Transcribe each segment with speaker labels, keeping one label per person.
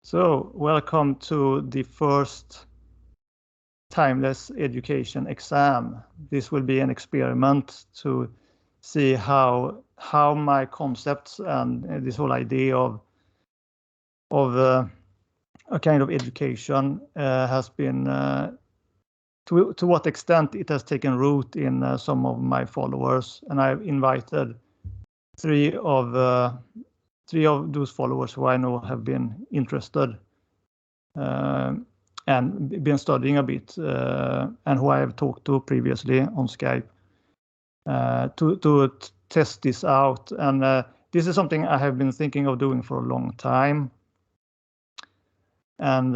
Speaker 1: So, welcome to the first Timeless Education exam. This will be an experiment to see how my concepts and this whole idea of a kind of education has been, to what extent it has taken root in some of my followers. And I've invited three of those followers who I know have been interested and been studying a bit, and who I have talked to previously on Skype to test this out. And this is something I have been thinking of doing for a long time. And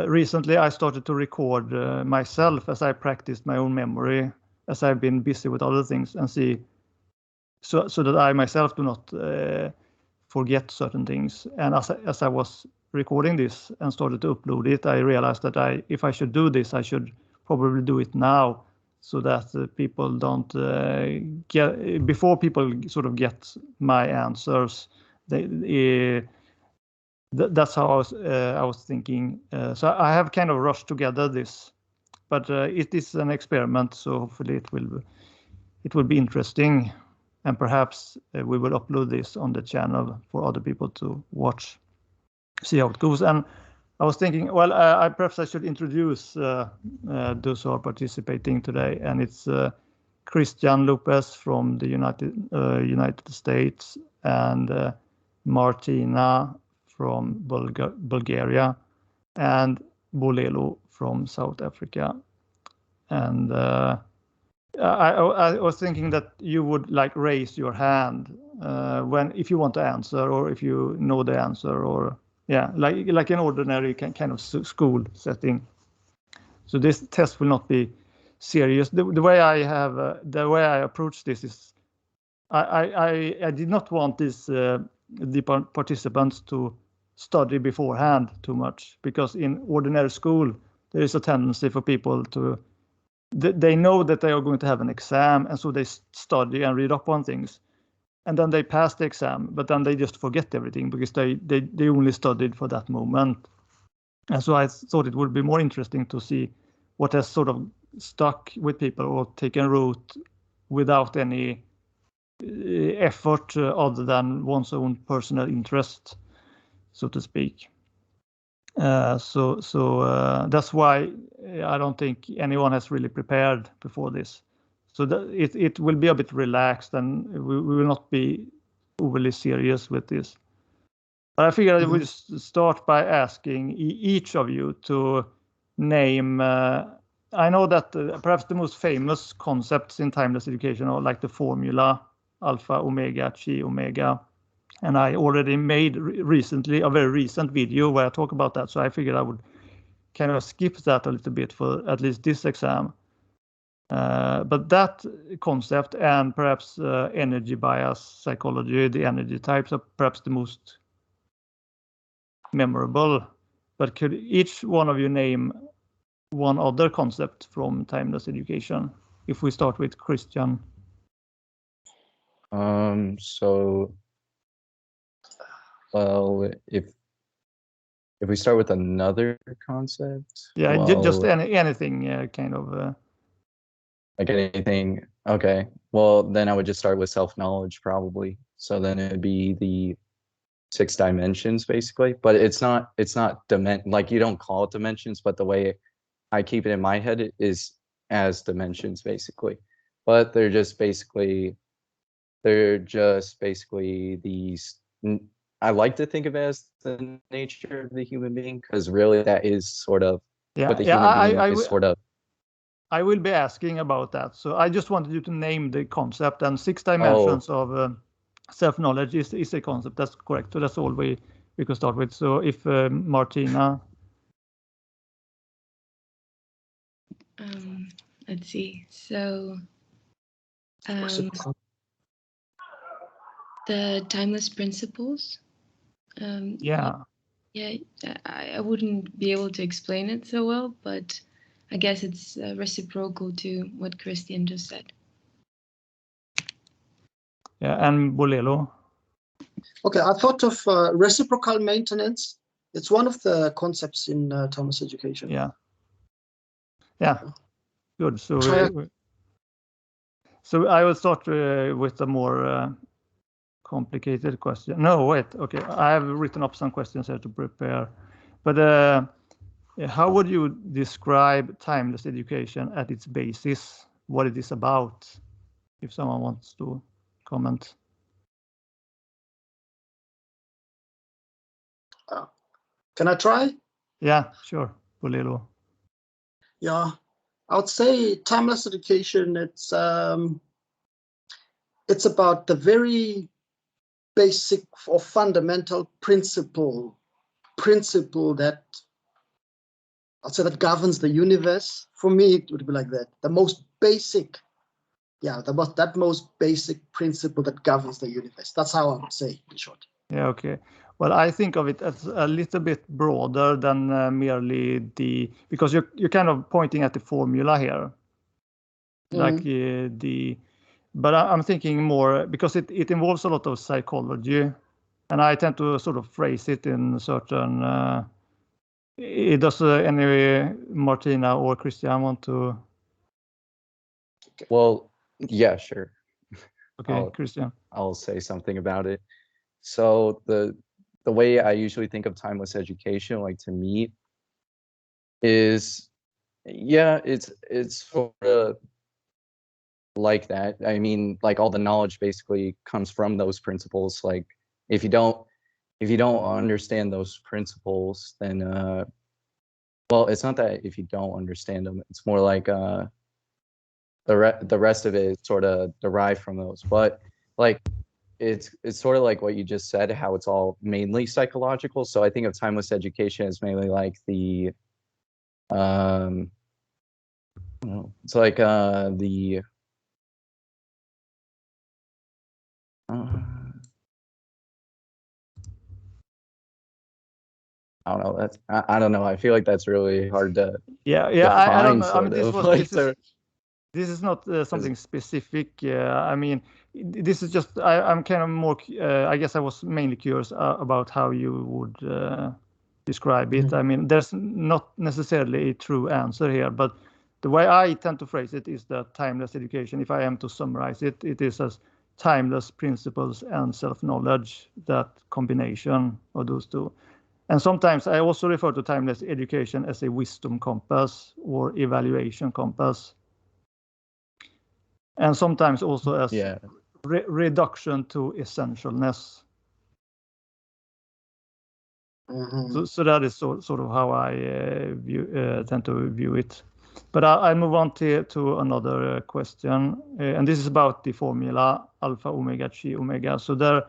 Speaker 1: recently I started to record myself as I practiced my own memory, as I've been busy with other things, and see so that I myself do not forget certain things. And as I was recording this and started to upload it, I realized that if I should do this, I should probably do it now, so that people don't get, before people sort of get my answers. That's how I was thinking. So I have kind of rushed together this, but it is an experiment, so hopefully it will be interesting, and perhaps we will upload this on the channel for other people to watch, see how it goes. And I was thinking, well, perhaps I should introduce those who are participating today, and it's Christian Lopez from the United States, and Martina from Bulgaria, and Bolelo from South Africa. And I was thinking that you would like raise your hand if you want to answer, or if you know the answer, or like an ordinary kind of school setting. So this test will not be serious. The way I approach this is I did not want the participants to study beforehand too much, because in ordinary school there is a tendency for people to they know that they are going to have an exam, and so they study and read up on things, and then they pass the exam, but then they just forget everything because they only studied for that moment. And so I thought it would be more interesting to see what has sort of stuck with people or taken root without any effort other than one's own personal interest, so to speak. So that's why I don't think anyone has really prepared before this. So it will be a bit relaxed, and we will not be overly serious with this. But I figured I would start by asking each of you to name. I know that perhaps the most famous concepts in timeless education are like the formula, alpha, omega, chi, omega. And I already made recently a very recent video where I talk about that. So I figured I would kind of skip that a little bit for at least this exam. But that concept, and perhaps energy bias psychology, the energy types, are perhaps the most memorable. But could each one of you name one other concept from timeless education? If we start with Christian.
Speaker 2: So, well, if we start with another concept,
Speaker 1: yeah, well, just anything, kind of.
Speaker 2: Like anything. Okay. Well, then I would just start with self-knowledge, probably. So then it'd be the 6 dimensions, basically. But it's not like you don't call it dimensions, but the way I keep it in my head is as dimensions, basically. But they're just basically these. I like to think of it as the nature of the human being, because really that is sort of what the human being is sort of.
Speaker 1: I will be asking about that. So I just wanted you to name the concept, and 6 dimensions of self-knowledge is a concept. That's correct. So that's all we could start with. So if Martina.
Speaker 3: Let's see. So the timeless principles.
Speaker 1: Yeah,
Speaker 3: I wouldn't be able to explain it so well, but I guess it's reciprocal to what Christian just said.
Speaker 1: Yeah, and Bolelo.
Speaker 4: Okay, I thought of reciprocal maintenance It's one of the concepts in Timeless Education.
Speaker 1: Yeah. Good. So so I will start with a more complicated question. No, wait. Okay, I have written up some questions here to prepare. But how would you describe timeless education at its basis? What it is about? If someone wants to comment.
Speaker 4: Can I try?
Speaker 1: Yeah, sure. Polilo.
Speaker 4: Yeah, I would say timeless education. It's about the very basic or fundamental principle that I'd say that governs the universe. For me, it would be like that. The most basic, that most basic principle that governs the universe. That's how I would say, in short.
Speaker 1: Yeah, okay. Well, I think of it as a little bit broader than merely because you're kind of pointing at the formula here, like but I'm thinking more because it involves a lot of psychology, and I tend to sort of phrase it in certain. Does any Martina or Christian want to?
Speaker 2: Well, yeah, sure.
Speaker 1: Okay, Christian.
Speaker 2: I'll say something about it. So the way I usually think of timeless education, like to me, is it's sort of like that. I mean, like all the knowledge basically comes from those principles. Like if you don't understand those principles, then well, it's not that if you don't understand them, it's more like the rest of it is sort of derived from those. But like it's sort of like what you just said, how it's all mainly psychological. So I think of timeless education as mainly like the it's like the I don't know. That's I don't know. I feel like that's really hard to
Speaker 1: I don't know. I mean,
Speaker 2: define,
Speaker 1: this is not something specific. I mean, this is just I'm kind of more. I guess I was mainly curious about how you would describe it. I mean, there's not necessarily a true answer here, but the way I tend to phrase it is that timeless education. If I am to summarize it, it is as timeless principles and self-knowledge. That combination of those two. And sometimes I also refer to timeless education as a wisdom compass or evaluation compass. And sometimes also as reduction to essentialness. So that is sort of how I tend to view it. But I move on to another question. And this is about the formula alpha, omega, chi, omega. So there.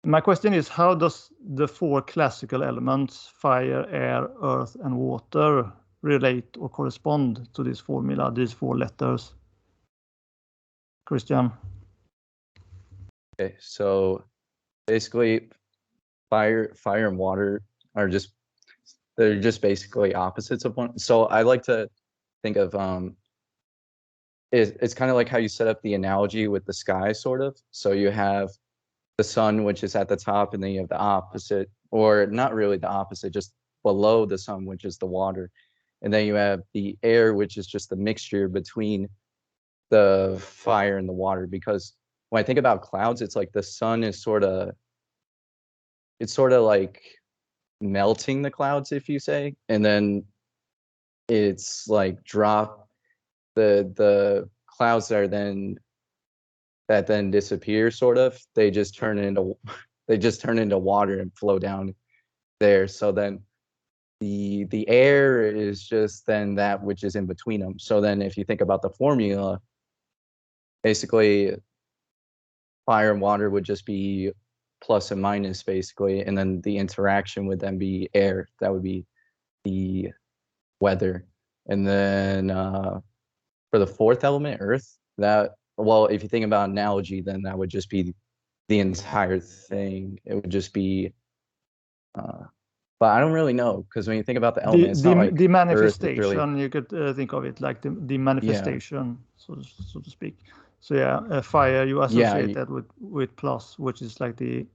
Speaker 1: My question is, how does the four classical elements, fire, air, earth, and water, relate or correspond to this formula, these four letters? Christian?
Speaker 2: Okay, so basically fire and water are they're just basically opposites of one. So I like to think of it's kind of like how you set up the analogy with the sky, sort of. So you have the sun, which is at the top, and then you have the opposite, or not really the opposite, just below the sun, which is the water. And then you have the air, which is just the mixture between the fire and the water. Because when I think about clouds, it's like the sun is sort of like melting the clouds, if you say, and then it's like the clouds that then disappear, sort of, they just turn into water and flow down there. So then the air is just then that which is in between them. So then if you think about the formula, basically fire and water would just be plus and minus, basically, and then the interaction would then be air. That would be the weather. And then for the fourth element, earth, well, if you think about analogy, then that would just be the entire thing. It would just be but I don't really know, because when you think about the element, it's not like
Speaker 1: the manifestation,
Speaker 2: really...
Speaker 1: you could think of it like the manifestation, so to speak. So fire, you associate that with plus, which is like the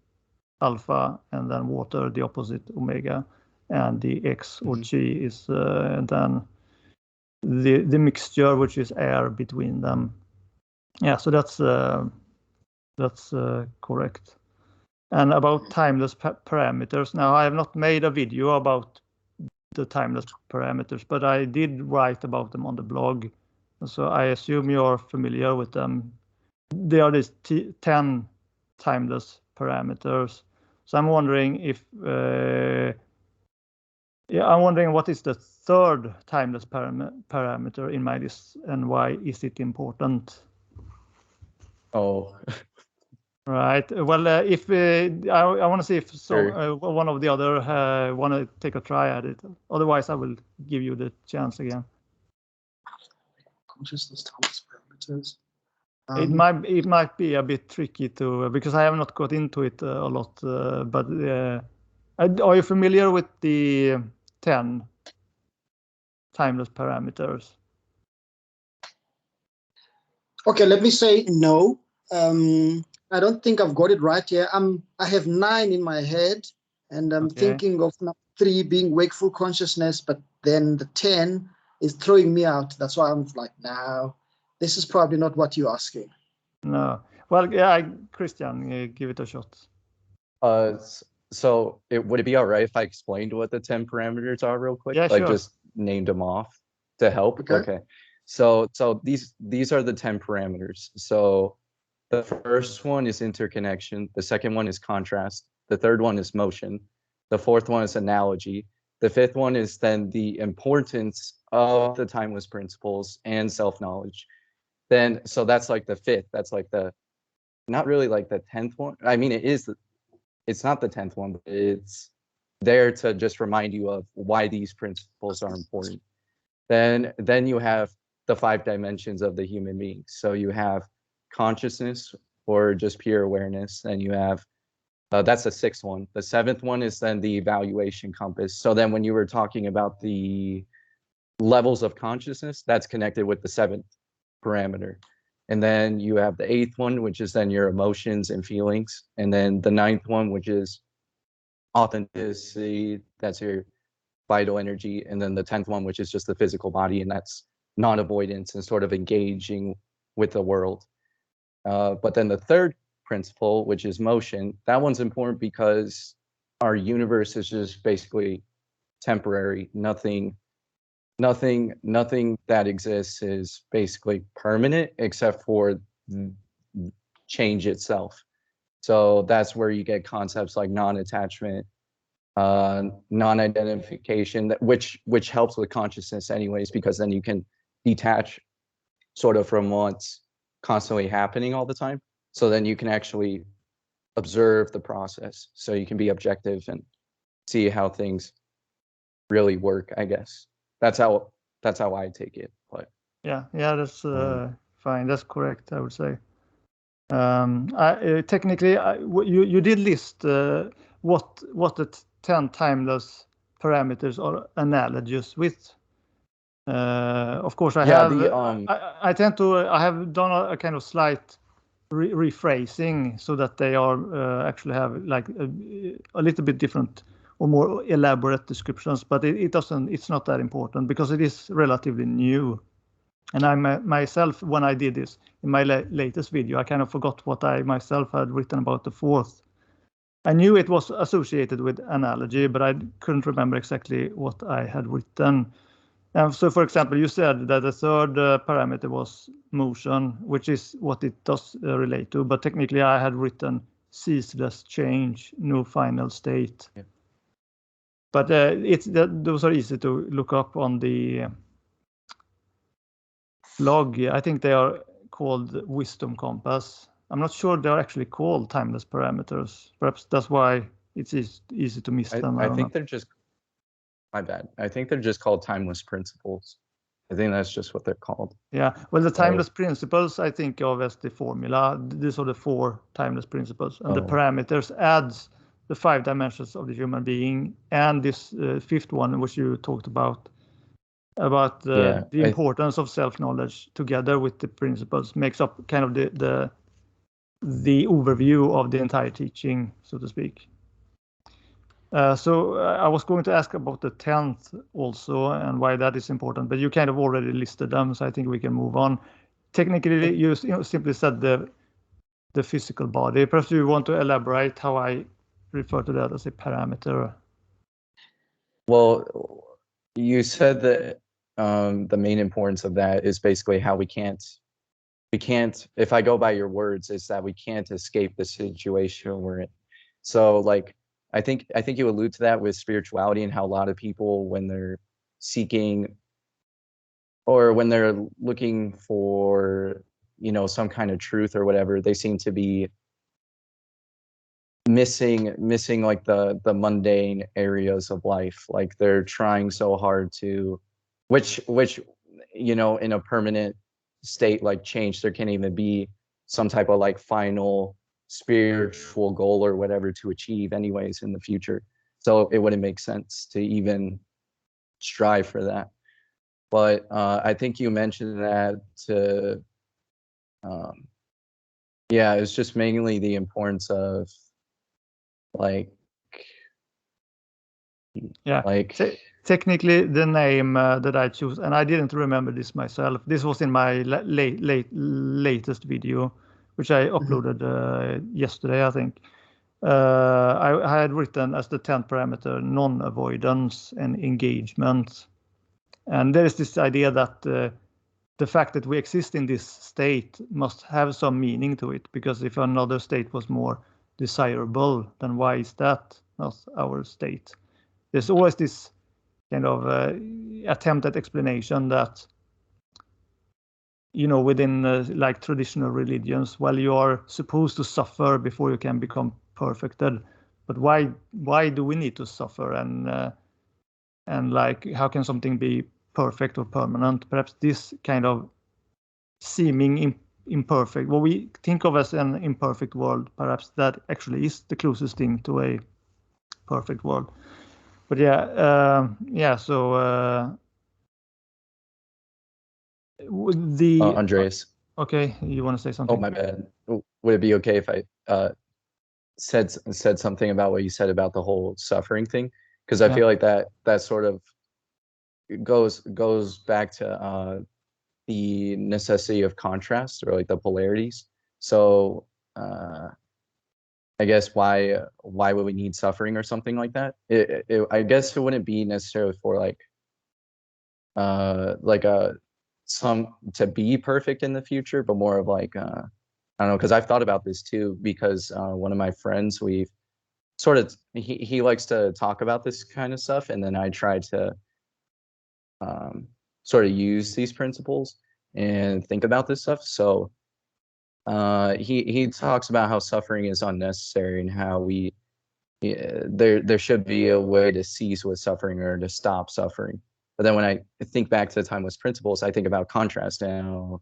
Speaker 1: alpha, and then water, the opposite omega, and the X or Chi is then the mixture, which is air between them. Yeah, so that's correct. And about timeless parameters, now I have not made a video about the timeless parameters, but I did write about them on the blog. So I assume you're familiar with them. They are these 10 timeless parameters. So I'm wondering if, I'm wondering what is the third timeless parameter in my list and why is it important?
Speaker 2: Oh,
Speaker 1: Right. Well, if I want to see if
Speaker 2: Sure.
Speaker 1: one of the other want to take a try at it. Otherwise, I will give you the chance again.
Speaker 4: Consciousness timeless parameters.
Speaker 1: It might be a bit tricky to because I have not got into it a lot. But are you familiar with the 10 timeless parameters?
Speaker 4: Okay, let me say no. I don't think I've got it right here. I have 9 in my head, and I'm thinking of 3 being wakeful consciousness, but then the 10 is throwing me out. That's why I'm like, no, this is probably not what you're asking.
Speaker 1: No. Well, yeah, Christian, give it a shot.
Speaker 2: So would it be all right if I explained what the 10 parameters are real quick?
Speaker 1: Yeah,
Speaker 2: Like
Speaker 1: sure.
Speaker 2: just named them off to help?
Speaker 4: Okay.
Speaker 2: So these are the 10 parameters. So the first one is interconnection. The second one is contrast. The third one is motion. The fourth one is analogy. The fifth one is then the importance of the timeless principles and self-knowledge. Then, so that's like the fifth. That's like not really like the 10th one. I mean, it's not the 10th one, but it's there to just remind you of why these principles are important. Then you have the 5 dimensions of the human being. So you have consciousness or just pure awareness, and you have that's the 6th one. The 7th one is then the evaluation compass. So then when you were talking about the levels of consciousness, that's connected with the 7th parameter. And then you have the 8th one, which is then your emotions and feelings. And then the 9th one, which is authenticity, that's your vital energy. And then the 10th one, which is just the physical body, and that's non-avoidance and sort of engaging with the world. But then the 3rd principle, which is motion, that one's important because our universe is just basically temporary. Nothing that exists is basically permanent except for change itself. So that's where you get concepts like non-attachment, non-identification, which helps with consciousness anyways, because then you can detach sort of from what's constantly happening all the time. So then you can actually observe the process. So you can be objective and see how things really work, I guess. That's how I take it. But
Speaker 1: yeah, that's fine. That's correct, I would say. Technically, you did list what the 10 timeless parameters are analogous with. Of course, I have done a kind of slight rephrasing so that they are actually have like a little bit different or more elaborate descriptions, but it's not that important because it is relatively new. And I myself, when I did this in my latest video, I kind of forgot what I myself had written about the 4th. I knew it was associated with analogy, but I couldn't remember exactly what I had written. And so, for example, you said that the 3rd parameter was motion, which is what it does relate to. But technically, I had written ceaseless change, no final state. Yeah. But those are easy to look up on the blog. I think they are called Wisdom Compass. I'm not sure they're actually called timeless parameters. Perhaps that's why it's easy to miss them.
Speaker 2: I think they're just, my bad. I think they're just called timeless principles. I think that's just what they're called.
Speaker 1: Yeah. Well, the timeless principles I think of as the formula. These are the 4 timeless principles, and the parameters adds the 5 dimensions of the human being, and this 5th one, which you talked about the importance of self-knowledge together with the principles makes up kind of the the overview of the entire teaching, so to speak. So I was going to ask about the 10th also and why that is important, but you kind of already listed them, so I think we can move on. Technically, you simply said the physical body. Perhaps you want to elaborate how I refer to that as a parameter.
Speaker 2: Well, you said that the main importance of that is basically how we can't, if I go by your words, is that we can't escape the situation we're in. So like, I think you allude to that with spirituality and how a lot of people, when they're seeking or when they're looking for, you know, some kind of truth or whatever, they seem to be missing like the mundane areas of life. Like they're trying so hard to, which you know, in a permanent state like change, there can't even be some type of like final spiritual goal or whatever to achieve anyways in the future. So it wouldn't make sense to even strive for that. But I think you mentioned that to yeah, it's just mainly the importance of like
Speaker 1: technically the name that I choose, and I didn't remember this myself. This was in my latest video, which I uploaded yesterday, I think. I had written as the 10th parameter non-avoidance and engagement, and there is this idea that the fact that we exist in this state must have some meaning to it, because if another state was more desirable, then why is that not our state? There's always this kind of attempt at explanation that, you know, within like traditional religions, well, you are supposed to suffer before you can become perfected. But why do we need to suffer? And like, how can something be perfect or permanent? Perhaps this kind of seeming imperfect, what we think of as an imperfect world, perhaps that actually is the closest thing to a perfect world. But yeah, so the
Speaker 2: Andreas.
Speaker 1: Okay, you want to say something?
Speaker 2: Oh, my bad. Would it be okay if I said something about what you said about the whole suffering thing? Because I feel like that sort of goes back to the necessity of contrast, or like the polarities. So I guess why would we need suffering or something like that? I guess it wouldn't be necessarily for like some to be perfect in the future, but more of like I don't know, because I've thought about this too, because one of my friends, we've sort of he likes to talk about this kind of stuff, and then I try to sort of use these principles and think about this stuff. So he talks about how suffering is unnecessary and how there should be a way to cease with suffering or to stop suffering. But then when I think back to the timeless principles, I think about contrast now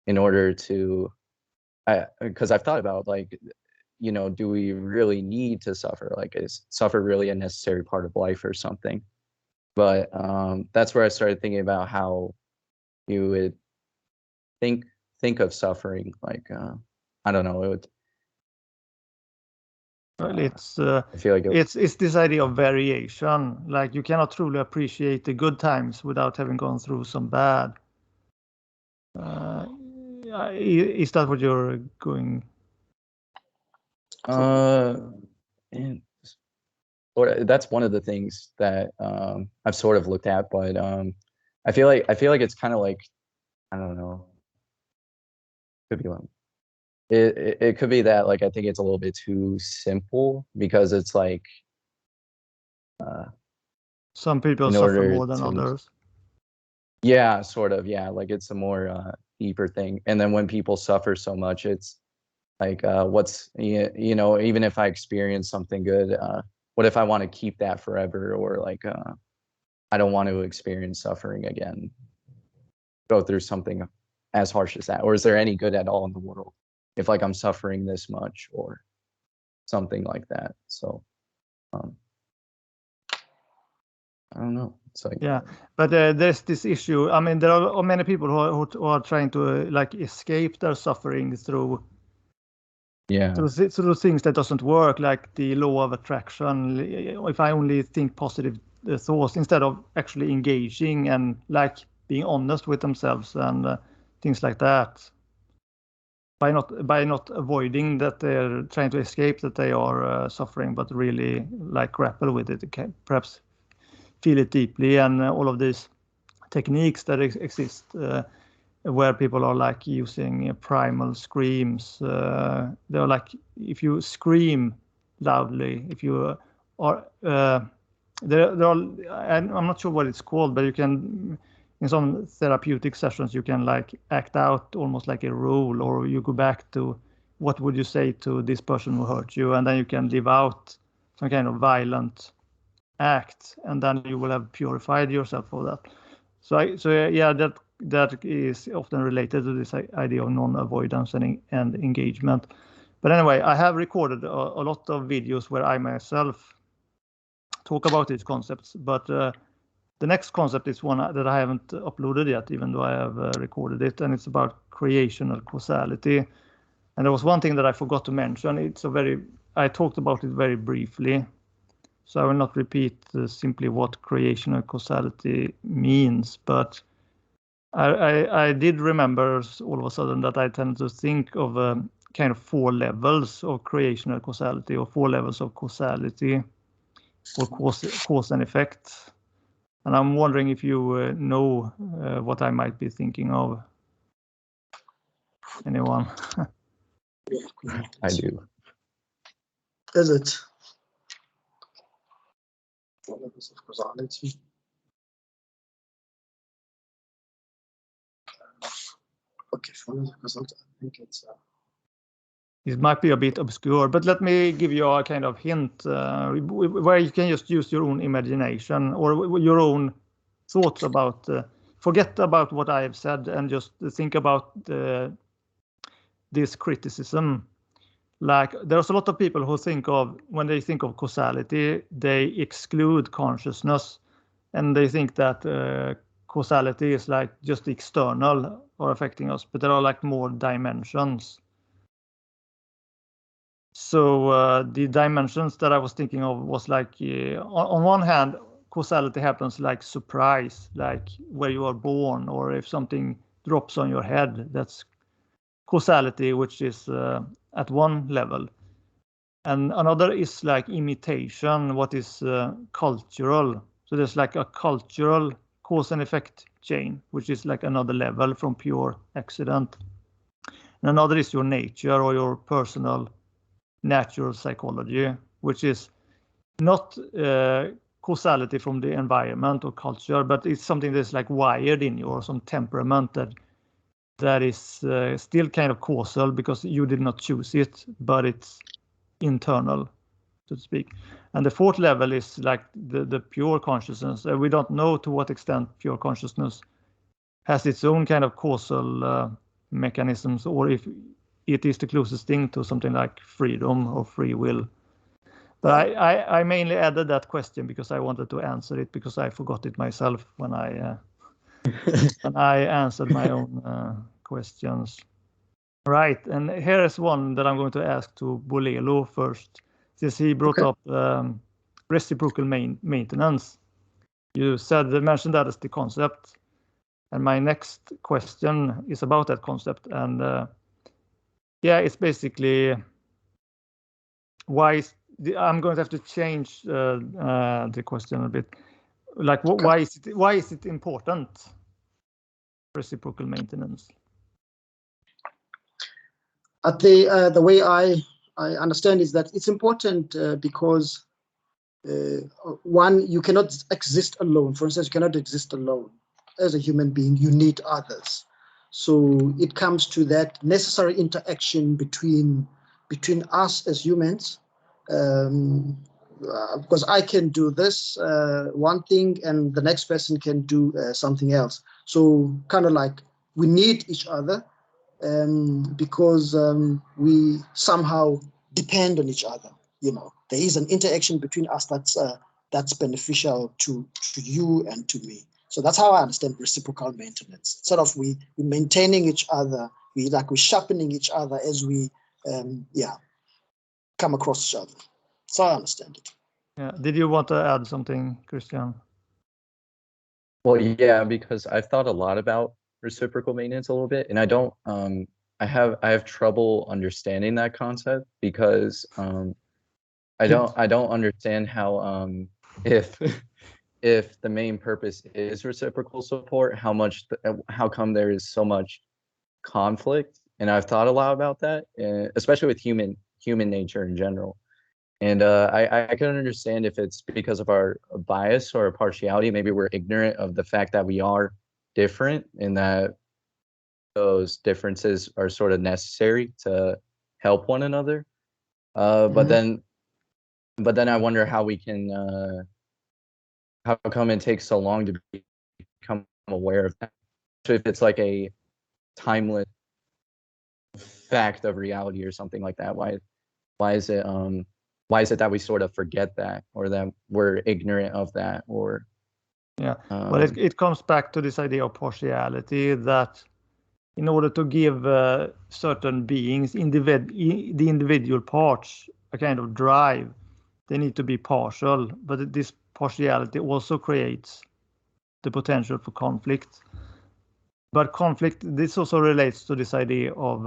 Speaker 2: in order to, because I've thought about like, you know, do we really need to suffer? Like, is suffer really a necessary part of life or something? But that's where I started thinking about how you would think of suffering. Like, I don't know, it would.
Speaker 1: Well,
Speaker 2: I feel like
Speaker 1: it's this idea of variation. Like, you cannot truly appreciate the good times without having gone through some bad. Is that what you're going?
Speaker 2: Man, that's one of the things that I've sort of looked at, but I feel like it's kind of like, I don't know, could be one. It could be that, like, I think it's a little bit too simple, because it's like
Speaker 1: some people suffer more than others.
Speaker 2: Yeah, sort of. Yeah, like it's a more deeper thing. And then when people suffer so much, it's like, what's, you know, even if I experience something good, what if I want to keep that forever? Or like, I don't want to experience suffering again, go through something as harsh as that. Or is there any good at all in the world if like I'm suffering this much or something like that? So I don't know. It's like,
Speaker 1: yeah, but there's this issue. I mean, there are many people who are trying to like escape their suffering through
Speaker 2: Yeah.
Speaker 1: So those things that doesn't work, like the law of attraction. If I only think positive thoughts instead of actually engaging and like being honest with themselves and things like that, by not avoiding that they're trying to escape that they are suffering, but really like grapple with it, okay, perhaps feel it deeply, and all of these techniques that exist where people are like using primal screams. They're like, if you scream loudly, if you are I'm not sure what it's called, but you can, in some therapeutic sessions, you can like act out almost like a role, or you go back to what would you say to this person who hurt you, and then you can live out some kind of violent act, and then you will have purified yourself for that. So yeah, that is often related to this idea of non-avoidance and engagement. But anyway, I have recorded a lot of videos where I myself talk about these concepts, but the next concept is one that I haven't uploaded yet, even though I have recorded it, and it's about creational causality. And there was one thing that I forgot to mention. I talked about it very briefly, so I will not repeat simply what creational causality means, but I did remember all of a sudden that I tend to think of kind of 4 levels of creational causality, or 4 levels of causality, or cause and effect. And I'm wondering if you know what I might be thinking of. Anyone?
Speaker 2: I do.
Speaker 4: Is it? 4 levels of causality. Okay, 4 levels of causality. I think it's.
Speaker 1: It might be a bit obscure, but let me give you a kind of hint where you can just use your own imagination or your own thoughts about. Forget about what I have said and just think about this criticism. Like, there's a lot of people who think of, when they think of causality, they exclude consciousness, and they think that causality is like just external or affecting us, but there are like more dimensions. So the dimensions that I was thinking of was like, on one hand, causality happens like surprise, like where you are born, or if something drops on your head, that's causality, which is at one level. And another is like imitation, what is cultural. So there's like a cultural cause and effect chain, which is like another level from pure accident. And another is your nature, or your personal natural psychology, which is not causality from the environment or culture, but it's something that's like wired in you, or some temperament that is still kind of causal because you did not choose it, but it's internal, so to speak. And the 4th level is like the pure consciousness. We don't know to what extent pure consciousness has its own kind of causal mechanisms, or if it is the closest thing to something like freedom or free will. But I mainly added that question because I wanted to answer it, because I forgot it myself when I answered my own questions. Right, and here is one that I'm going to ask to Bolelo first, since he brought up reciprocal maintenance. You mentioned that as the concept, and my next question is about that concept. And yeah, it's basically why I'm going to have to change the question a bit. Like, why is it important, reciprocal maintenance?
Speaker 4: The way I understand is that it's important because one, you cannot exist alone. For instance, you cannot exist alone. As a human being, you need others. So it comes to that necessary interaction between us as humans, because I can do this one thing and the next person can do something else. So kind of like we need each other because we somehow depend on each other. You know, there is an interaction between us that's beneficial to you and to me. So that's how I understand reciprocal maintenance. Sort of we're maintaining each other. We're sharpening each other as we come across each other. So I understand it.
Speaker 1: Yeah. Did you want to add something, Christian?
Speaker 2: Well, yeah, because I've thought a lot about reciprocal maintenance a little bit, and I don't. I have trouble understanding that concept because I don't understand how if if the main purpose is reciprocal support, how come there is so much conflict? And I've thought a lot about that, especially with human nature in general. And I can understand if it's because of our bias or partiality. Maybe we're ignorant of the fact that we are different and that those differences are sort of necessary to help one another. But then I wonder how we can, how come it takes so long to become aware of that? So if it's like a timeless fact of reality or something like that, why is it that we sort of forget that, or that we're ignorant of that, or
Speaker 1: well, it comes back to this idea of partiality, that in order to give certain beings, the individual parts, a kind of drive, they need to be partial, but this partiality also creates the potential for conflict. But conflict, this also relates to this idea of,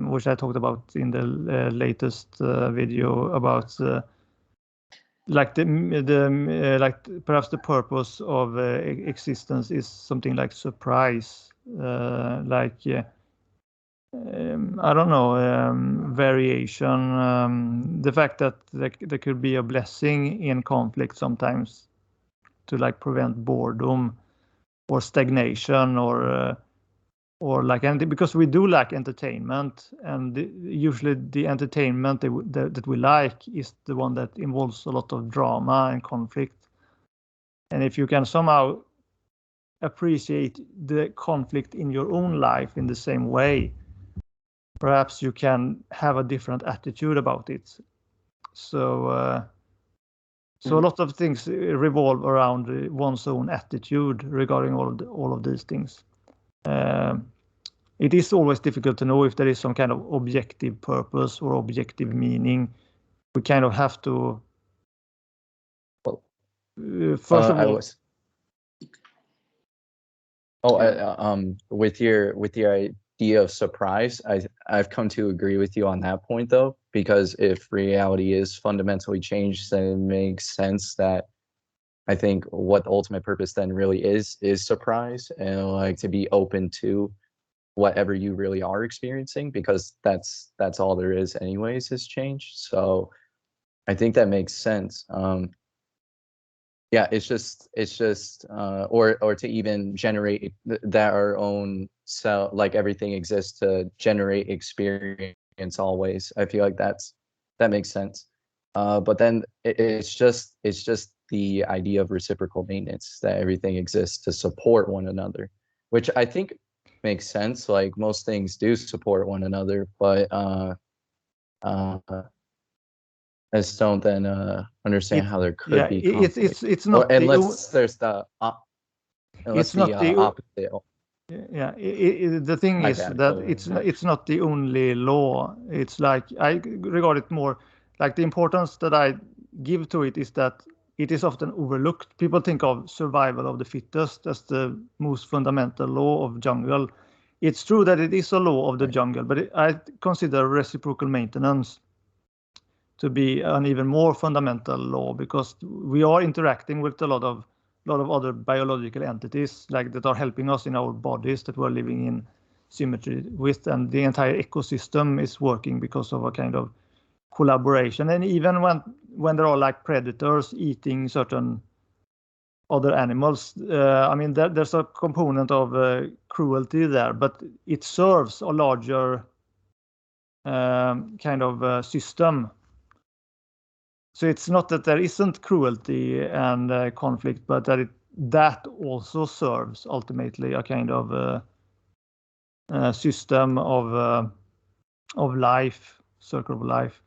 Speaker 1: which I talked about in the latest video, about like perhaps the purpose of existence is something like surprise, I don't know, variation, the fact that there could be a blessing in conflict sometimes to like prevent boredom or stagnation, or because we do like entertainment, and usually the entertainment that we like is the one that involves a lot of drama and conflict. And if you can somehow appreciate the conflict in your own life in the same way, perhaps you can have a different attitude about it. So a lot of things revolve around one's own attitude regarding all of these things. It is always difficult to know if there is some kind of objective purpose or objective meaning. We kind of have to.
Speaker 2: Well,
Speaker 1: first of all,
Speaker 2: with your idea of surprise, I've come to agree with you on that point, though, because if reality is fundamentally changed, then it makes sense that I think what the ultimate purpose then really is surprise, and like to be open to whatever you really are experiencing, because that's all there is anyways, is change. So I think that makes sense. Yeah, it's just or to even generate that our own self, like everything exists to generate experience always. I feel like that makes sense. But then it's just the idea of reciprocal maintenance, that everything exists to support one another, which I think makes sense. Like most things do support one another, but I just don't then understand how there could be conflict.
Speaker 1: It's not
Speaker 2: unless there's the opposite.
Speaker 1: Yeah, the thing is that it's not the only law. It's like I regard it more like the importance that I give to it is that it is often overlooked. People think of survival of the fittest as the most fundamental law of jungle. It's true that it is a law of the jungle, but I consider reciprocal maintenance to be an even more fundamental law, because we are interacting with a lot of other biological entities like that are helping us in our bodies that we're living in symmetry with, and the entire ecosystem is working because of a kind of collaboration. And even when there are like predators eating certain other animals, I mean there's a component of cruelty there, but it serves a larger kind of system. So it's not that there isn't cruelty and conflict, but that also serves ultimately a kind of system of life, circle of life.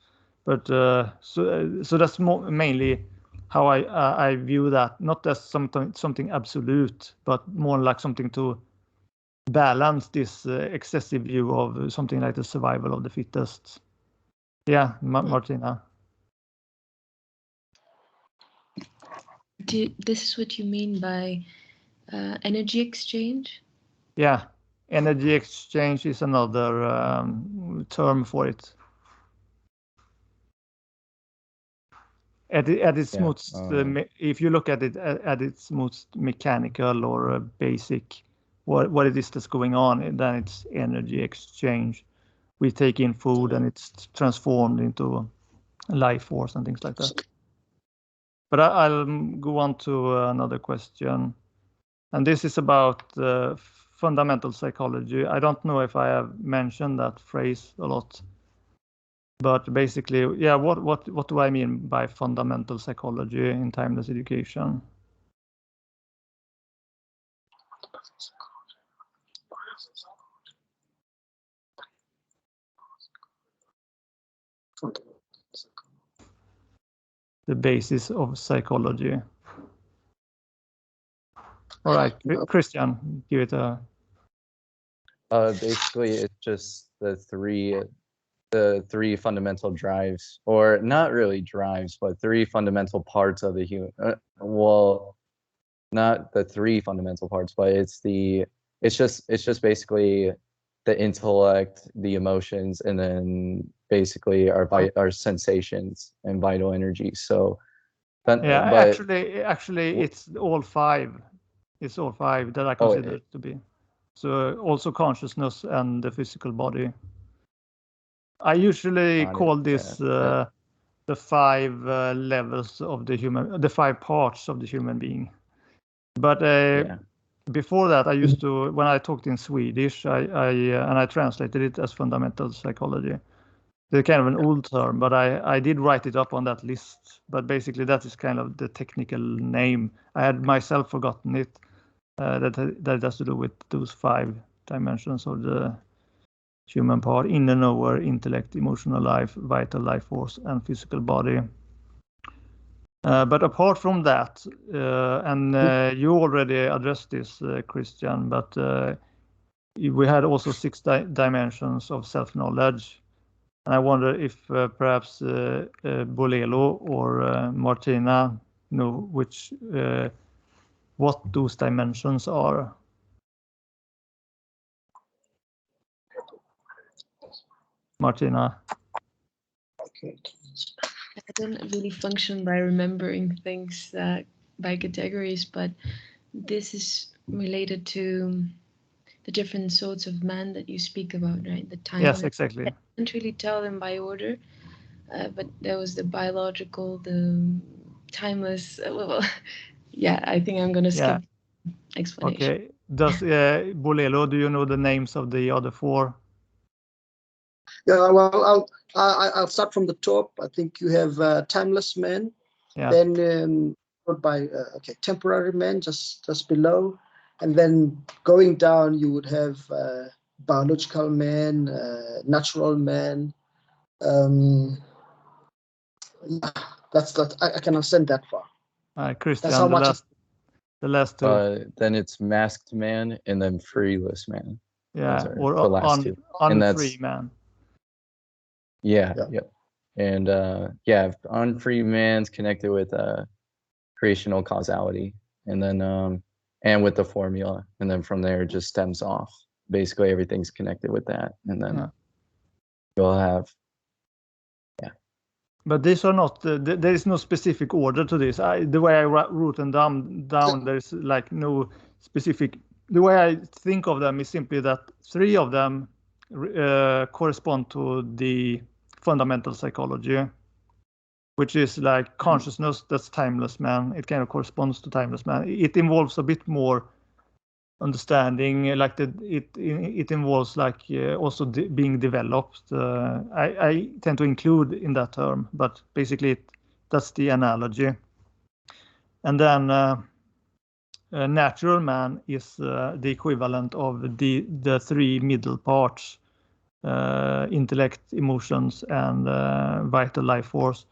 Speaker 1: But so that's mainly how I view that, not as something absolute, but more like something to balance this excessive view of something like the survival of the fittest. Yeah, Martina.
Speaker 3: This is what you mean by energy exchange?
Speaker 1: Yeah, energy exchange is another term for it. At its most, if you look at it at its most mechanical or basic, what it is that's going on, then it's energy exchange. We take in food and it's transformed into life force and things like that. But I'll go on to another question, and this is about fundamental psychology. I don't know if I have mentioned that phrase a lot. But basically, yeah, what do I mean by fundamental psychology in timeless education? The basis of psychology. All right, Christian, give it a.
Speaker 2: Basically, it's just the three fundamental drives, or not really drives, but three fundamental parts of the human. Well, not the three fundamental parts, but it's just basically the intellect, the emotions, and then basically our sensations and vital energy. So,
Speaker 1: Yeah,
Speaker 2: but
Speaker 1: actually, it's all five. It's all five that I consider to be. So also consciousness and the physical body. I usually call this the five levels of the human, the five parts of the human being. But before that, I used to, when I talked in Swedish, I translated it as fundamental psychology. It's kind of an old term, but I did write it up on that list. But basically, that is kind of the technical name. I had myself forgotten it. That has to do with those five dimensions of the human part: inner knower, intellect, emotional life, vital life force, and physical body. But apart from that, you already addressed this, Christian, but we had also six dimensions of self-knowledge. And I wonder if perhaps Bolelo or Martina know what those dimensions are. Martina.
Speaker 4: Okay.
Speaker 3: I don't really function by remembering things by categories, but this is related to the different sorts of man that you speak about, right? The time.
Speaker 1: Yes, exactly.
Speaker 3: I can't really tell them by order, but there was the biological, the timeless. Yeah, I think I'm going to skip explanation.
Speaker 1: Okay. Does Bolelo, do you know the names of the other four?
Speaker 4: Yeah, well, I'll start from the top. I think you have timeless man.
Speaker 1: Yeah.
Speaker 4: Then followed by temporary man just below, and then going down you would have biological man, natural man. Yeah, that's that. I cannot send that far.
Speaker 1: Christian,
Speaker 4: That's how much.
Speaker 1: The last two.
Speaker 2: Then it's masked man and then freeless man.
Speaker 1: Yeah, or
Speaker 2: the last two.
Speaker 1: Unfree man.
Speaker 2: Yeah. And unfree man's connected with creational causality, and then and with the formula, and then from there it just stems off. Basically everything's connected with that, and then you'll have
Speaker 1: But these are not. There is no specific order to this. The way I wrote them down, there's like no specific. The way I think of them is simply that three of them correspond to the fundamental psychology, which is like consciousness. That's timeless man. It kind of corresponds to timeless man. It involves a bit more understanding, like it involves like also being developed. I tend to include in that term, but basically that's the analogy. And then natural man is the equivalent of the three middle parts: intellect, emotions, and vital life force.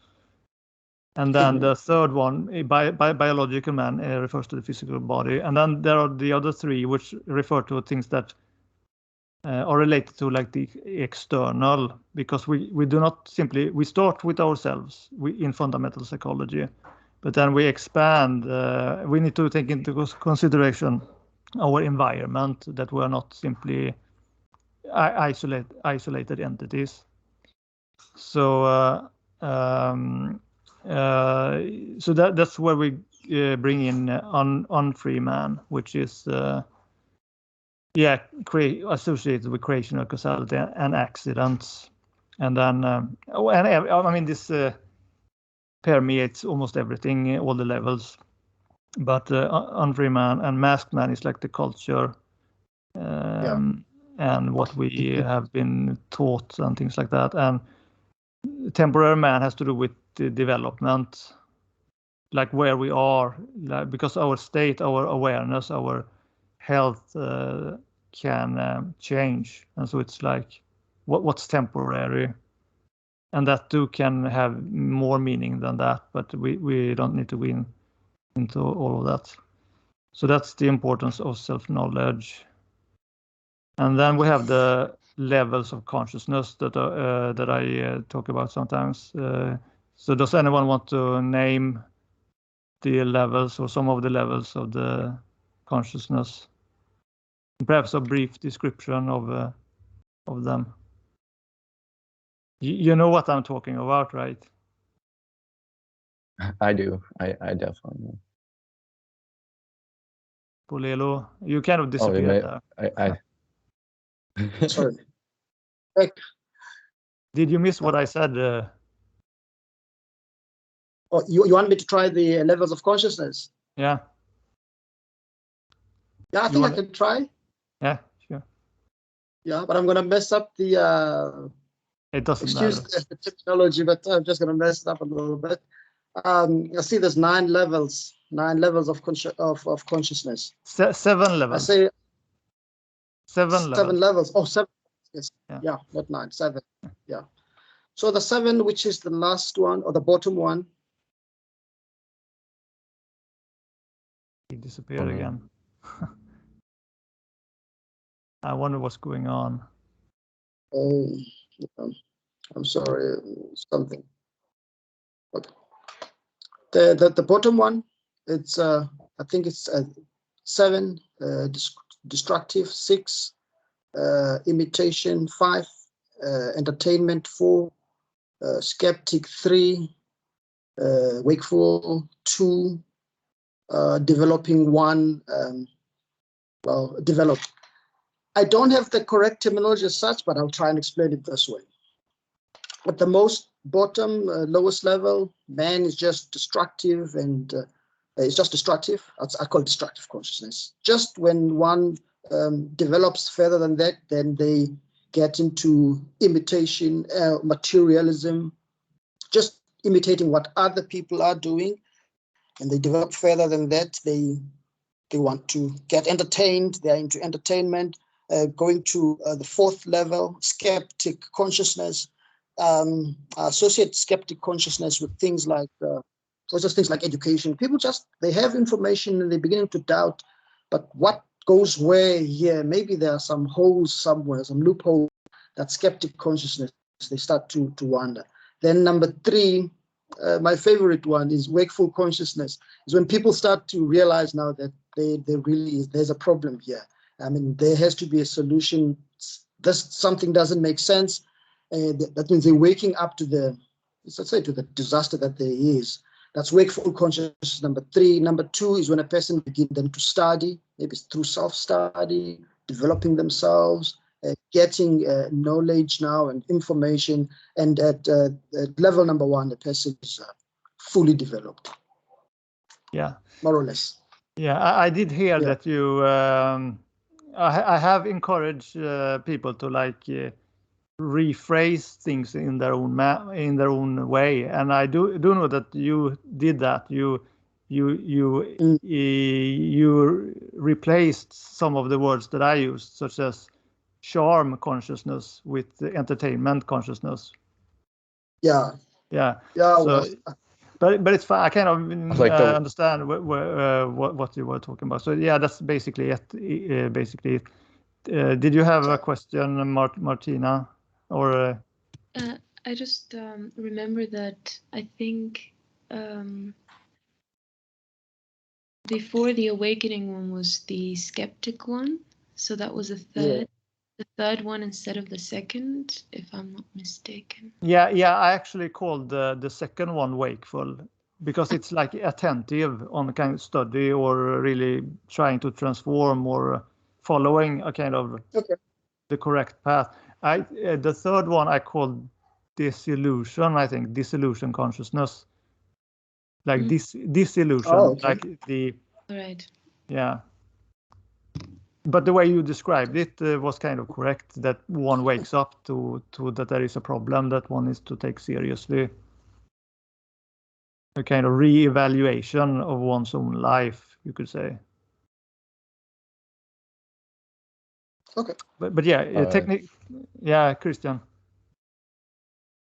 Speaker 1: And then the third one, biological man, refers to the physical body. And then there are the other three, which refer to things that are related to like the external, because we do not simply, we start with ourselves in fundamental psychology, but then we expand. We need to take into consideration our environment, that we are not simply isolated entities. So so that's where we bring in unfree man, which is associated with creational causality and accidents. And then I mean, this permeates almost everything, all the levels. But unfree man and masked man is like the culture, and what we have been taught and things like that. And temporary man has to do with the development, like where we are, like, because our state, our awareness, our health can change, and so it's like what's temporary, and that too can have more meaning than that, but we don't need to go into all of that. So that's the importance of self-knowledge. And then we have the levels of consciousness that I talk about sometimes. So does anyone want to name the levels or some of the levels of the consciousness? Perhaps a brief description of them. You know what I'm talking about, right?
Speaker 2: I do. I definitely know.
Speaker 1: Polelo, you kind of disappeared there.
Speaker 4: Sorry.
Speaker 1: Did you miss what I said?
Speaker 4: Oh, you want me to try the levels of consciousness?
Speaker 1: Yeah.
Speaker 4: Yeah, I think I can try.
Speaker 1: Yeah, sure.
Speaker 4: Yeah, but I'm gonna mess up the.
Speaker 1: It doesn't
Speaker 4: excuse
Speaker 1: matter.
Speaker 4: the terminology, but I'm just gonna mess it up a little bit. I see there's 9 levels of consciousness.
Speaker 1: 7 levels.
Speaker 4: I say
Speaker 1: 7 levels.
Speaker 4: 7 levels. Oh, 7. Yes.
Speaker 1: Yeah.
Speaker 4: Yeah, not 9. 7. Yeah. So the 7, which is the last one or the bottom one.
Speaker 1: He disappeared again. I wonder what's going on.
Speaker 4: I'm sorry, something. Okay. The bottom one, it's I think it's 7, destructive 6, imitation 5, entertainment 4, skeptic 3, wakeful 2, developing 1. Well, develop. I don't have the correct terminology as such, but I'll try and explain it this way. At the most bottom, lowest level, man is just destructive, and it's just destructive. I call it destructive consciousness. Just when one develops further than that, then they get into imitation, materialism, just imitating what other people are doing, and they develop further than that. They want to get entertained. They're into entertainment. Going to the 4th level, skeptic consciousness. Associate skeptic consciousness with things like things like education. People they have information and they're beginning to doubt, but what goes where here? Maybe there are some holes somewhere, some loophole. That skeptic consciousness, they start to wonder. Then number 3, my favorite one is wakeful consciousness. Is when people start to realize now that there's a problem here. I mean, there has to be a solution. Something doesn't make sense. That means they're waking up to the disaster that there is. That's wakeful consciousness, number 3. Number 2 is when a person begins then to study, maybe through self-study, developing themselves, getting knowledge now and information. And at level number 1, the person is fully developed.
Speaker 1: Yeah.
Speaker 4: More or less.
Speaker 1: Yeah, I did hear that you. I have encouraged people to like rephrase things in their own way, and I do know that you did that. You replaced some of the words that I used, such as charm consciousness with entertainment consciousness.
Speaker 4: Yeah.
Speaker 1: Yeah.
Speaker 4: Yeah.
Speaker 1: So,
Speaker 4: Well,
Speaker 1: but it's fine. I kind of
Speaker 2: like
Speaker 1: understand what you were talking about. So yeah, that's basically it. Did you have a question, Martina? Or
Speaker 3: I just remember that I think before the awakening one was the skeptic one, so that was the third one instead of the second, if I'm not mistaken.
Speaker 1: yeah, I actually called the second one wakeful because it's like attentive on kind of study or really trying to transform or following a kind of the correct path. The third one I called disillusion. I think disillusion consciousness, like disillusion, like the
Speaker 3: right.
Speaker 1: Yeah. But the way you described it was kind of correct, that one wakes up to that there is a problem that one is to take seriously. A kind of re-evaluation of one's own life, you could say.
Speaker 4: Okay.
Speaker 1: But yeah, Christian.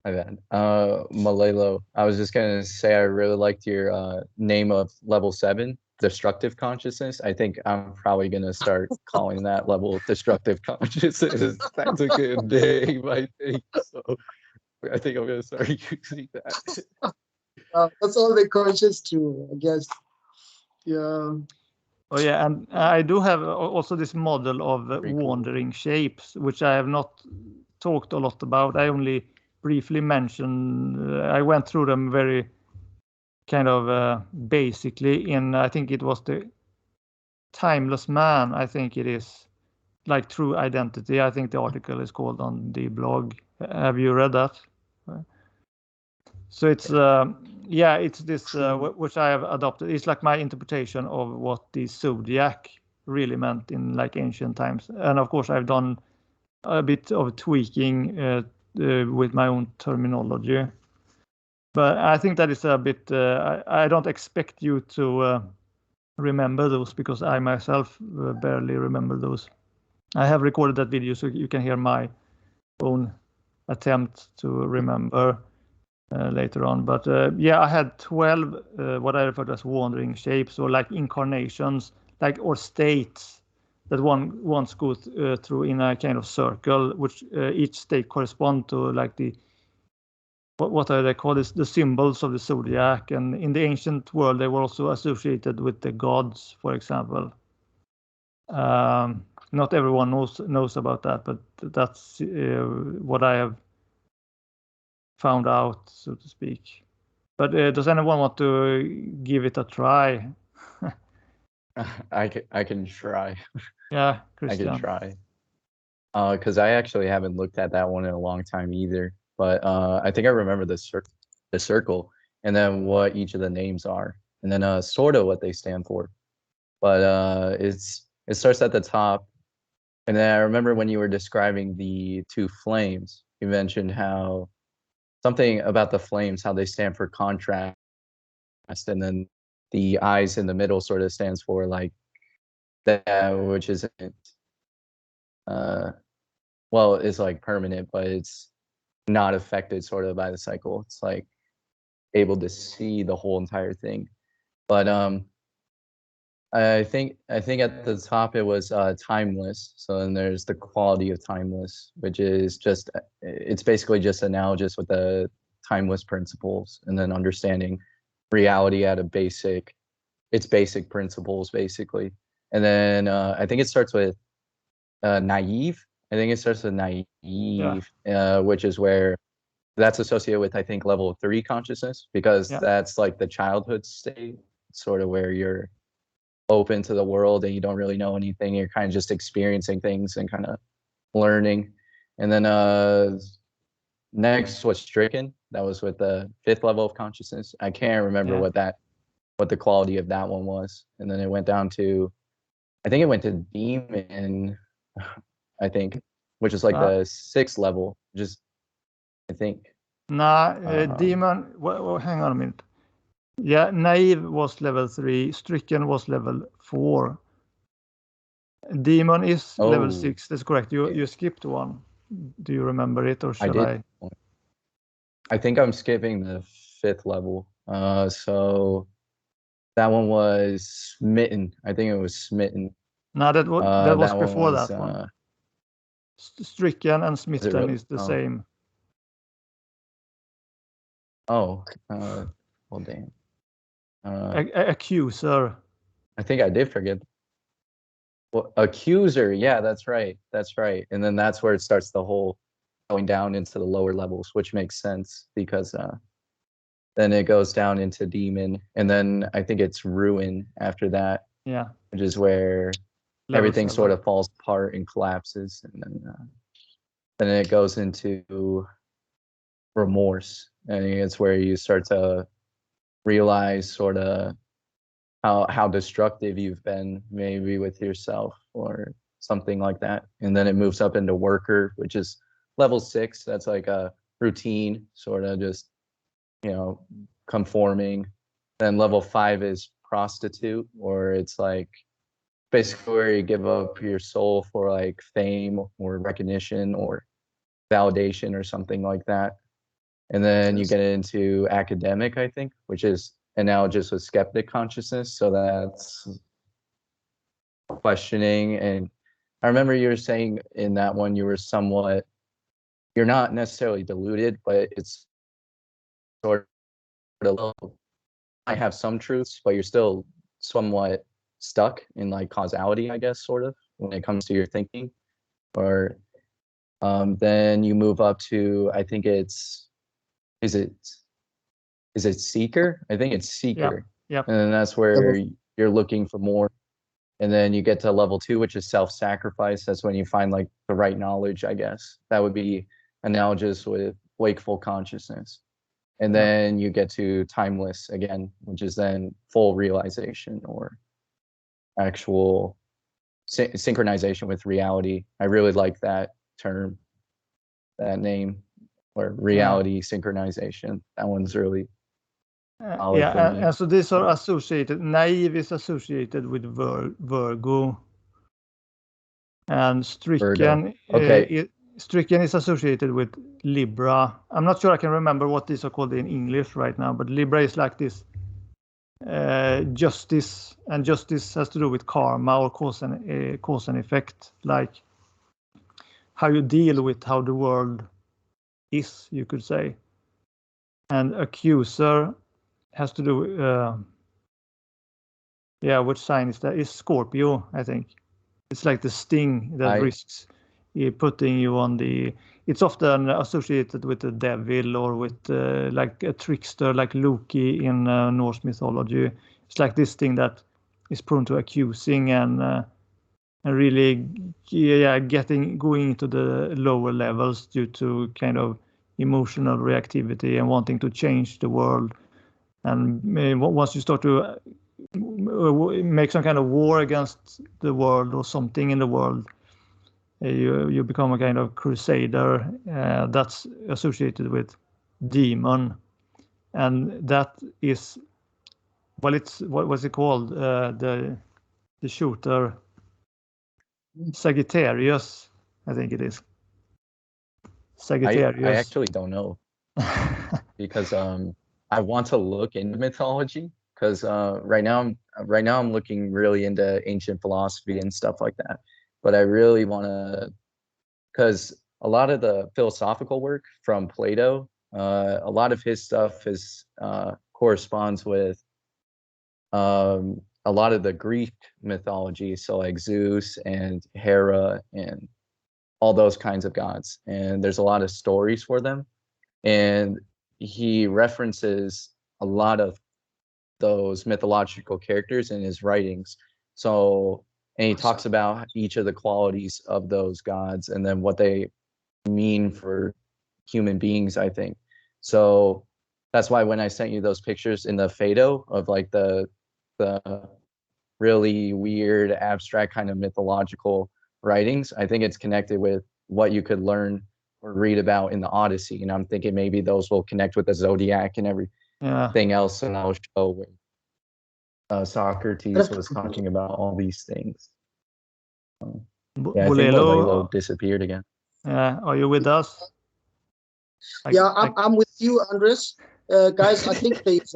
Speaker 2: My bad. Malelo, I was just gonna say I really liked your name of level 7, destructive consciousness. I think I'm probably gonna start calling that level destructive consciousness. That's a good name, I think. So I think I'm gonna start using that.
Speaker 4: That's all they're conscious to, I guess. Yeah.
Speaker 1: Oh yeah, and I do have also this model of wandering shapes, which I have not talked a lot about. I only briefly mentioned. I went through them very kind of basically in, I think it was the Timeless Man. I think it is like True Identity. I think the article is called on the blog. Have you read that? So it's it's this which I have adopted. It's like my interpretation of what the zodiac really meant in like ancient times, and of course I've done a bit of tweaking with my own terminology. But I think that is a bit. I don't expect you to remember those because I myself barely remember those. I have recorded that video so you can hear my own attempt to remember later on. But I had 12 what I refer to as wandering shapes, or like incarnations, like or states that one once goes through in a kind of circle, which each state correspond to like the what are they called? It's the symbols of the zodiac, and in the ancient world they were also associated with the gods, for example. Not everyone knows about that, but that's what I have found out, so to speak. But does anyone want to give it a try?
Speaker 2: I can try.
Speaker 1: Yeah, Christian.
Speaker 2: I can try. Because I actually haven't looked at that one in a long time either. But I think I remember the circle, and then what each of the names are, and then sort of what they stand for. But it starts at the top, and then I remember when you were describing the two flames, you mentioned how something about the flames, how they stand for contrast, and then the eyes in the middle sort of stands for like that, which isn't well, it's like permanent, but it's not affected sort of by the cycle. It's like able to see the whole entire thing. But I think at the top it was timeless. So then there's the quality of timeless, which is just it's basically just analogous with the timeless principles, and then understanding reality at its basic principles basically. And then I think it starts with naive. I think it starts with naive, which is where that's associated with, I think, level 3 consciousness, because that's like the childhood state, sort of where you're open to the world and you don't really know anything. You're kind of just experiencing things and kind of learning. And then next was stricken. That was with the 5th level of consciousness. I can't remember what the quality of that one was. And then it went down to, I think it went to demon, I think, which is like the 6th level, just I think.
Speaker 1: Demon. Well, hang on a minute. Yeah, naive was level 3. Stricken was level 4. Demon is level 6. That's correct. You skipped one. Do you remember it, or should I?
Speaker 2: I think I'm skipping the 5th level. So that one was smitten. I think it was smitten.
Speaker 1: No, that was before
Speaker 2: was,
Speaker 1: that one. Stricken and smitten
Speaker 2: really?
Speaker 1: is the
Speaker 2: Oh.
Speaker 1: same.
Speaker 2: Oh, well, damn.
Speaker 1: Accuser.
Speaker 2: I think I did forget. Well, accuser, yeah, that's right. That's right. And then that's where it starts the whole going down into the lower levels, which makes sense because then it goes down into demon, and then I think it's ruin after that.
Speaker 1: Yeah.
Speaker 2: Which is where
Speaker 1: Level
Speaker 2: everything
Speaker 1: 7.
Speaker 2: sort of falls apart and collapses, and then it goes into remorse, and it's where you start to realize sort of how destructive you've been, maybe with yourself or something like that. And then it moves up into worker, which is level 6. That's like a routine, sort of just, you know, conforming. Then level 5 is prostitute, or it's like basically where you give up your soul for like fame or recognition or validation or something like that. And then you get into academic, I think, which is analogous with skeptic consciousness. So that's questioning. And I remember you were saying in that one, you're not necessarily deluded, but it's sort of, I have some truths, but you're still somewhat stuck in like causality, I guess, sort of, when it comes to your thinking. Or then you move up to, I think it's, is it seeker? I think it's seeker.
Speaker 1: Yeah.
Speaker 2: And then that's where you're looking for more. And then you get to level 2, which is self-sacrifice. That's when you find like the right knowledge, I guess. That would be analogous with wakeful consciousness. And then you get to timeless again, which is then full realization or actual synchronization with reality. I really like that term, that name, or reality synchronization. That one's really solid for me.
Speaker 1: And so these are associated. Naive is associated with Virgo, and stricken.
Speaker 2: Okay.
Speaker 1: Stricken is associated with Libra. I'm not sure I can remember what these are called in English right now, but Libra is like this justice, and justice has to do with karma or cause and effect, like how you deal with how the world is, you could say. And accuser has to do which sign is that? Is Scorpio, I think. It's like the sting that risks putting you on the. It's often associated with the devil or with like a trickster, like Loki in Norse mythology. It's like this thing that is prone to accusing and really going into the lower levels due to kind of emotional reactivity and wanting to change the world. And once you start to make some kind of war against the world or something in the world, you become a kind of crusader that's associated with demon, and that is, well, it's what's it called, the shooter Sagittarius, I think it is. Sagittarius.
Speaker 2: I actually don't know because I want to look into mythology, because right now I'm looking really into ancient philosophy and stuff like that. But I really want to, because a lot of the philosophical work from Plato, a lot of his stuff corresponds with a lot of the Greek mythology, so like Zeus and Hera and all those kinds of gods. And there's a lot of stories for them. And he references a lot of those mythological characters in his writings. So, and he talks about each of the qualities of those gods and then what they mean for human beings, I think. So that's why when I sent you those pictures in the Phaedo of like the really weird, abstract kind of mythological writings, I think it's connected with what you could learn or read about in the Odyssey. And I'm thinking maybe those will connect with the Zodiac and everything else. And I'll show where Socrates was talking about all these things. I think Bolelo disappeared again.
Speaker 1: Are you with us?
Speaker 4: I'm with you, Andreas. Guys, I think there's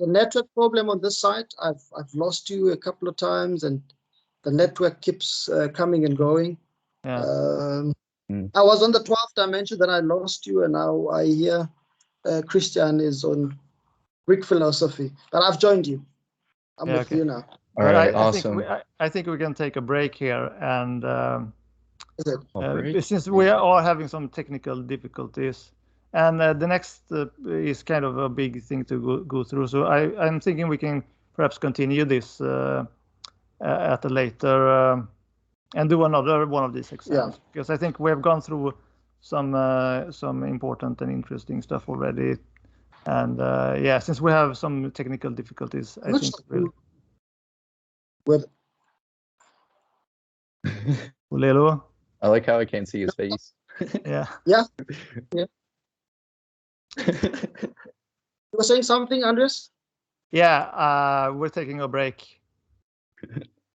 Speaker 4: a network problem on this side. I've lost you a couple of times, and the network keeps coming and going. I was on the 12th dimension, then I lost you, and now I hear Christian is on Greek philosophy. But I've joined you. I'm with you now.
Speaker 2: All right, awesome.
Speaker 1: I think we can take a break here, and
Speaker 4: Is it?
Speaker 1: since we are having some technical difficulties, and the next is kind of a big thing to go through. So I'm thinking we can perhaps continue this at a later and do another one of these exams, because I think we have gone through some important and interesting stuff already. And yeah, since we have some technical difficulties, I think
Speaker 4: we'll.
Speaker 1: Ulelo?
Speaker 2: I like how I can't see his face.
Speaker 1: Yeah.
Speaker 4: Yeah. Yeah. You were saying something, Andreas?
Speaker 1: Yeah, we're taking a break.